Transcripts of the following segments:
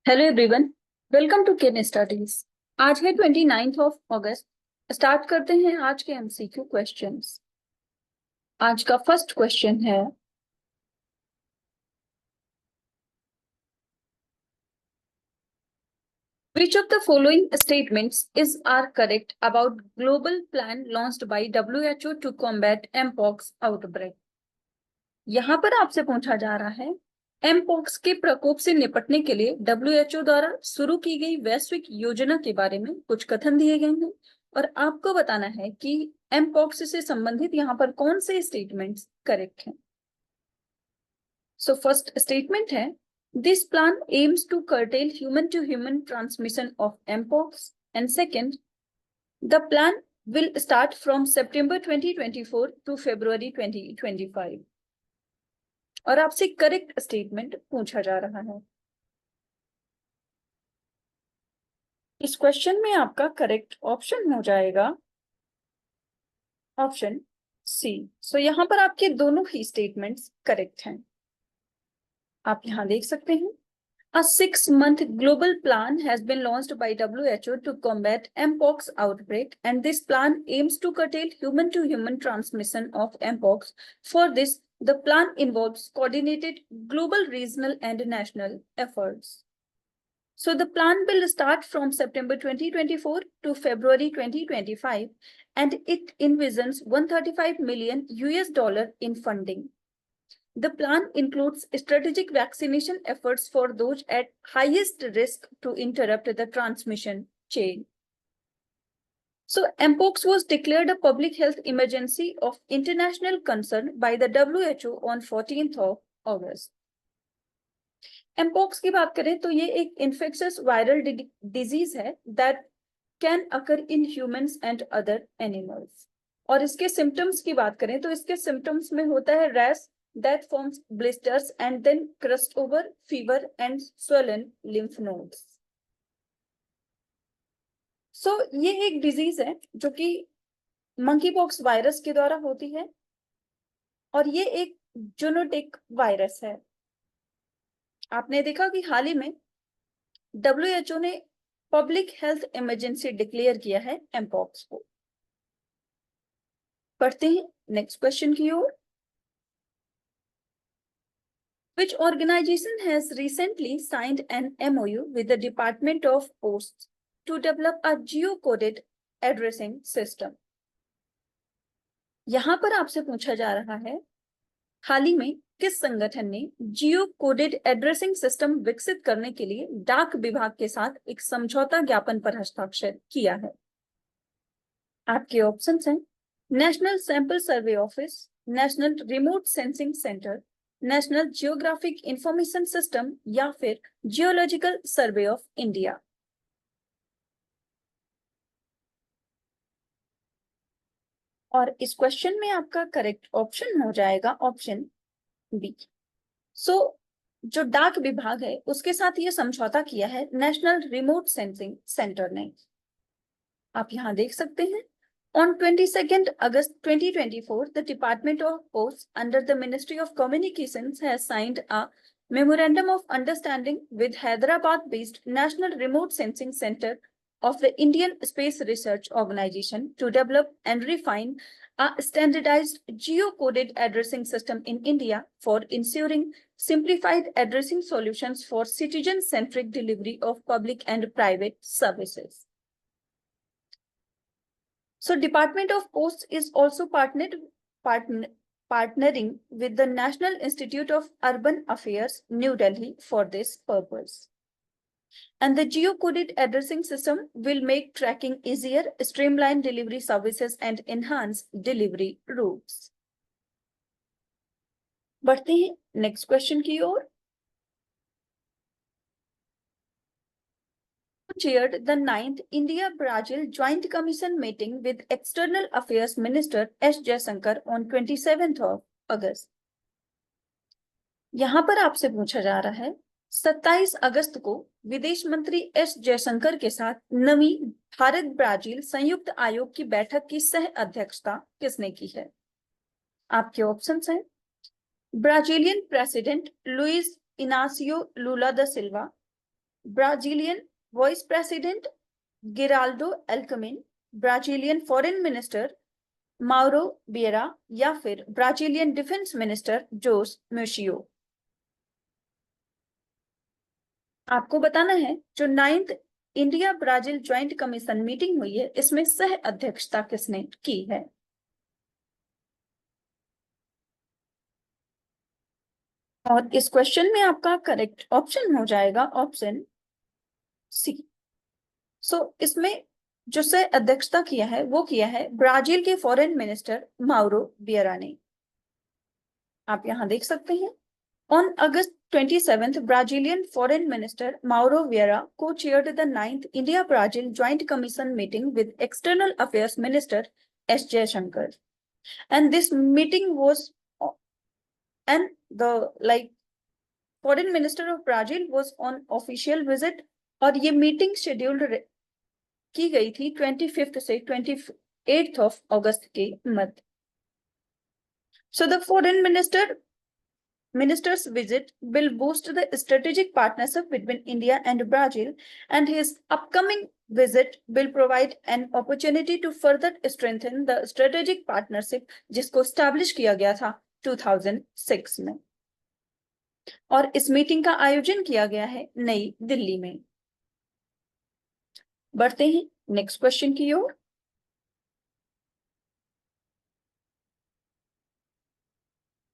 Hello everyone, welcome to किन studies. आज है 29 अगस्त। स्टार्ट करते हैं आज के एमसीक्यू क्वेश्चंस। आज का फर्स्ट क्वेश्चन है, which of the following statements is are correct about global plan launched by WHO to combat mpox outbreak। यहाँ पर आपसे पूछा जा रहा है, एमपॉक्स के प्रकोप से निपटने के लिए WHO द्वारा शुरू की गई वैश्विक योजना के बारे में कुछ कथन दिए गए हैं और आपको बताना है कि एमपॉक्स से संबंधित यहाँ पर कौन से स्टेटमेंट्स करेक्ट हैं। सो फर्स्ट स्टेटमेंट है, this plan aims to curtail human to human transmission of mpox. And second, the प्लान will start from September 2024 to February 2025। और आपसे करेक्ट स्टेटमेंट पूछा जा रहा है। इस क्वेश्चन में आपका करेक्ट ऑप्शन हो जाएगा ऑप्शन सी। सो यहां पर आपके दोनों ही स्टेटमेंट्स करेक्ट हैं। आप यहां देख सकते हैं, A 6-month global plan has been launched by WHO to combat mpox outbreak, and this plan aims to curtail human-to-human transmission of mpox. For this, the plan involves coordinated global, regional, and national efforts. So the plan will start from September 2024 to February 2025, and it envisions $135 million in funding. The plan includes strategic vaccination efforts for those at highest risk to interrupt the transmission chain. So mpox was declared a public health emergency of international concern by the WHO on 14th of August. mpox की बात करें तो ये एक infectious viral disease है that can occur in humans and other animals. और इसके symptoms की बात करें तो इसके symptoms में होता है rash that forms blisters and then crust over, fever and swollen lymph nodes. So ये एक डिजीज है जो कि मंकी पॉक्स वायरस के द्वारा होती है और ये एक जूनोटिक वायरस है। आपने देखा कि हाल ही में WHO ने पब्लिक हेल्थ इमरजेंसी डिक्लेयर किया है एमपॉक्स को। पढ़ते हैं नेक्स्ट क्वेश्चन की ओर। Which organization has recently signed an MOU with the Department of Posts to develop a geocoded addressing system? यहां पर आपसे पूछा जा रहा है, हाल ही में किस संगठन ने जियो कोडेड एड्रेसिंग सिस्टम विकसित करने के लिए डाक विभाग के साथ एक समझौता ज्ञापन पर हस्ताक्षर किया है? आपके ऑप्शंस हैं, national sample survey office, national remote sensing centre, national geographic information system या फिर जियोलॉजिकल सर्वे ऑफ इंडिया। और इस क्वेश्चन में आपका करेक्ट ऑप्शन हो जाएगा ऑप्शन बी। सो जो डाक विभाग है उसके साथ ये समझौता किया है नेशनल रिमोट सेंसिंग सेंटर ने। आप यहां देख सकते हैं, On 22nd August 2024, the Department of Posts under the Ministry of Communications has signed a Memorandum of Understanding with Hyderabad-based National Remote Sensing Center of the Indian Space Research Organization to develop and refine a standardized geocoded addressing system in India for ensuring simplified addressing solutions for citizen-centric delivery of public and private services. So Department of Posts is also partnering with the National Institute of Urban Affairs, New Delhi, for this purpose. And the geocoded addressing system will make tracking easier, streamline delivery services, and enhance delivery routes. बढ़ते हैं next question की ओर। Chaired the 9th India-Brazil Joint Commission meeting with External Affairs Minister S. Jaishankar on 27th of August. यहां पर आपसे पूछा जा रहा है, 27 अगस्त को विदेश मंत्री एस जयशंकर के साथ नवी भारत ब्राजील संयुक्त आयोग की बैठक की सह अध्यक्षता किसने की है? आपके ऑप्शंस हैं, Brazilian president Luis Inacio Lula da Silva, Brazilian vice president Geraldo Alckmin, Brazilian foreign minister Mauro Vieira, या फिर Brazilian defence minister Jose Mucio. आपको बताना है जो 9th India Brazil joint commission meeting हुई है, इसमें सह अध्यक्षता किसने की है? और इस क्वेश्चन में आपका करेक्ट ऑप्शन हो जाएगा ऑप्शन सी। इसमें जो सह अध्यक्षता किया है वो किया है ब्राजील के फॉरेन मिनिस्टर माउरो बिएरा ने। आप यहां देख सकते हैं On August 27th, Brazilian Foreign Minister Mauro Vieira co-chaired the 9th India-Brazil Joint Commission meeting with External Affairs Minister S. Jaishankar. And this meeting was, and the Foreign Minister of Brazil was on official visit, और ये meeting scheduled की गई थी 25th से 28th of August के मध्य। So the Foreign Minister's visit will boost the strategic partnership between India and Brazil, and his upcoming visit will provide an opportunity to further strengthen the strategic partnership जिसको establish किया गया था 2006 में, और इस meeting का आयोजन किया गया है नई दिल्ली में। बढ़ते हैं नेक्स्ट क्वेश्चन की ओर।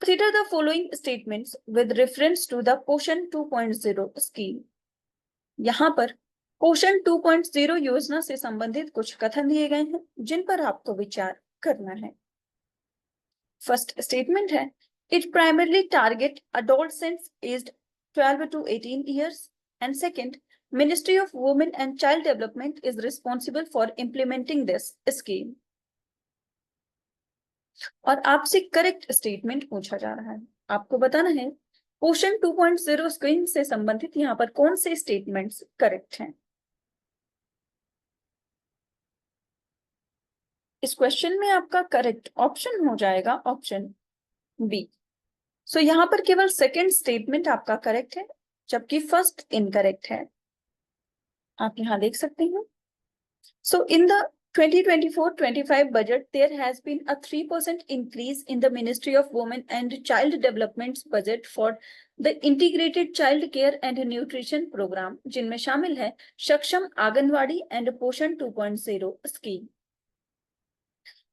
Consider the following statements with reference to the Poshan 2.0 scheme. यहाँ पर पोषण 2.0 योजना से संबंधित कुछ कथन दिए गए हैं जिन पर आपको विचार करना है। फर्स्ट स्टेटमेंट है, it primarily target adolescents aged 12 to 18 years, and second, Ministry of Women and Child Development is responsible for implementing this scheme. और आपसे करेक्ट स्टेटमेंट पूछा जा रहा है, आपको बताना है पोषण 2.0 स्कीम से संबंधित यहाँ पर कौन से स्टेटमेंट्स करेक्ट हैं। इस क्वेश्चन में आपका करेक्ट ऑप्शन हो जाएगा ऑप्शन बी। यहाँ पर केवल सेकंड स्टेटमेंट आपका करेक्ट है जबकि फर्स्ट इनकरेक्ट है, आप यहाँ देख सकते हैं। In the 2024-25 budget, there has been a 3% increase in the Ministry of Women and Child Development's budget for the Integrated Child Care and Nutrition Program, जिनमें शामिल है सक्षम आंगनवाड़ी and पोषण 2.0 scheme.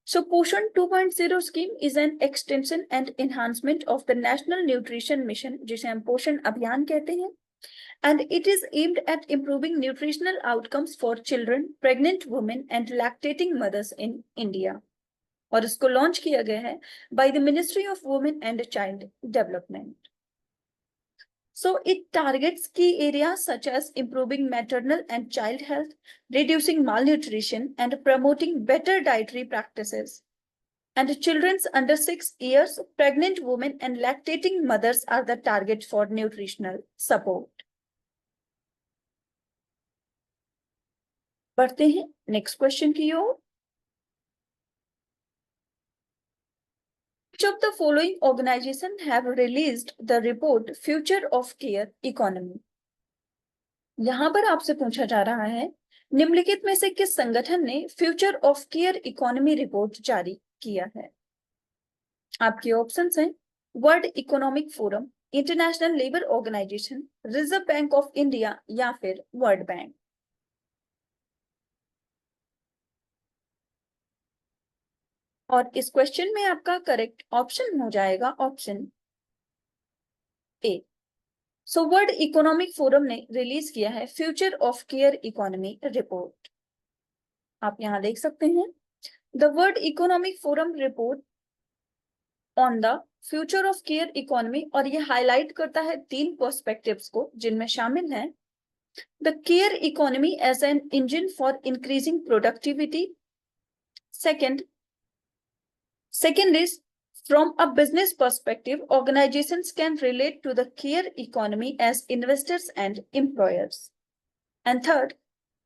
So Poshan 2.0 scheme is an extension and enhancement of the National Nutrition Mission, जिसे हम पोषण अभियान कहते हैं, and it is aimed at improving nutritional outcomes for children, pregnant women and lactating mothers in India. और इसको launch किया गया है by the Ministry of Women and Child Development. So it targets key areas such as improving maternal and child health, reducing malnutrition, and promoting better dietary practices. And children under 6 years, pregnant women, and lactating mothers are the target for nutritional support. बढ़ते हैं next question की ओर। Which of the following organization have released the report Future of Care Economy? यहां पर आपसे पूछा जा रहा है निम्नलिखित में से किस संगठन ने future of care economy report जारी किया है? आपके ऑप्शंस हैं World Economic Forum, International Labour Organization, Reserve Bank of India, या फिर वर्ल्ड बैंक। और इस क्वेश्चन में आपका करेक्ट ऑप्शन हो जाएगा option A. World Economic forum ने रिलीज किया है future of care economy report, आप यहां देख सकते हैं the world Economic forum report on the future of care economy, और ये हाईलाइट करता है 3 पर्सपेक्टिव्स को जिनमें शामिल है the care economy as an engine for increasing productivity, second is from a business perspective, organizations can relate to the care economy as investors and employers. And third,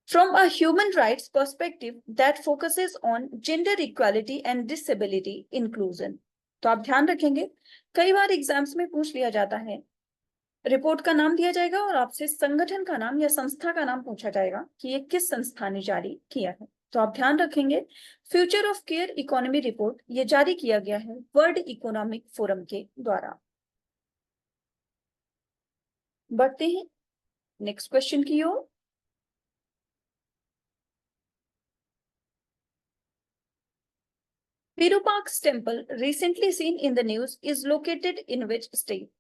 from a human rights perspective that focuses on gender equality and disability inclusion. तो आप ध्यान रखेंगे कई बार exams में पूछ लिया जाता है रिपोर्ट का नाम दिया जाएगा और आपसे संगठन का नाम या संस्था का नाम पूछा जाएगा कि ये किस संस्था ने जारी किया है। तो आप ध्यान रखेंगे, future of care economy report ये जारी किया गया है वर्ल्ड इकोनॉमिक फोरम के द्वारा। बढ़ते हैं नेक्स्ट क्वेश्चन की ओर। Virupaks's temple recently seen in the news is located in which state?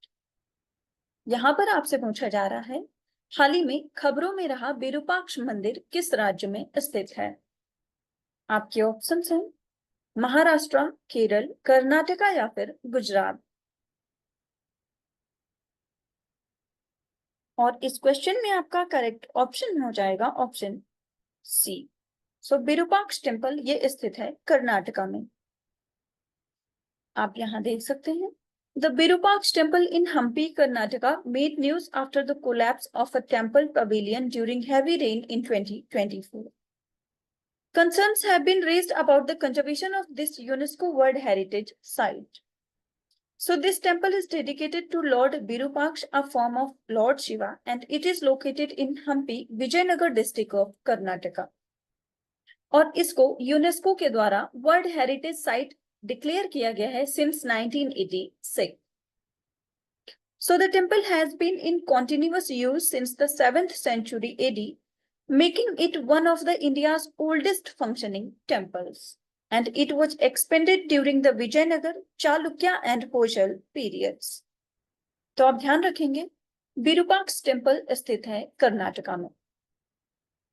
यहां पर आपसे पूछा जा रहा है, हाल ही में खबरों में रहा विरूपाक्ष मंदिर किस राज्य में स्थित है? आपके ऑप्शंस हैं महाराष्ट्र, केरल, कर्नाटका या फिर गुजरात। और इस क्वेश्चन में आपका करेक्ट ऑप्शन हो जाएगा ऑप्शन सी। सो विरूपाक्ष टेम्पल ये स्थित है कर्नाटका में। आप यहां देख सकते हैं, The Virupaksha temple in Hampi, Karnataka made news after the collapse of a temple pavilion during heavy rain in 2024. Concerns have been raised about the conservation of this UNESCO World Heritage Site. So this temple is dedicated to Lord Virupaksha, a form of Lord Shiva, and it is located in Hampi, Vijayanagar district of Karnataka. और इसको UNESCO के द्वारा world heritage site declare किया गया है since 1986. So the temple has been in continuous use since the 7th century AD, making it one of the India's oldest functioning temples. And it was expanded during the Vijayanagar, Chalukya and Hoysala periods. तो आप ध्यान रखेंगे, Virupaksha temple स्थित है कर्नाटका में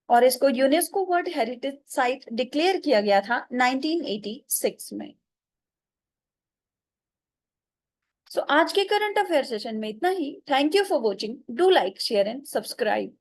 और इसको UNESCO world heritage site declare किया गया था 1986 में। सो आज के करंट अफेयर सेशन में इतना ही। Thank you for watching. Do like, share and subscribe.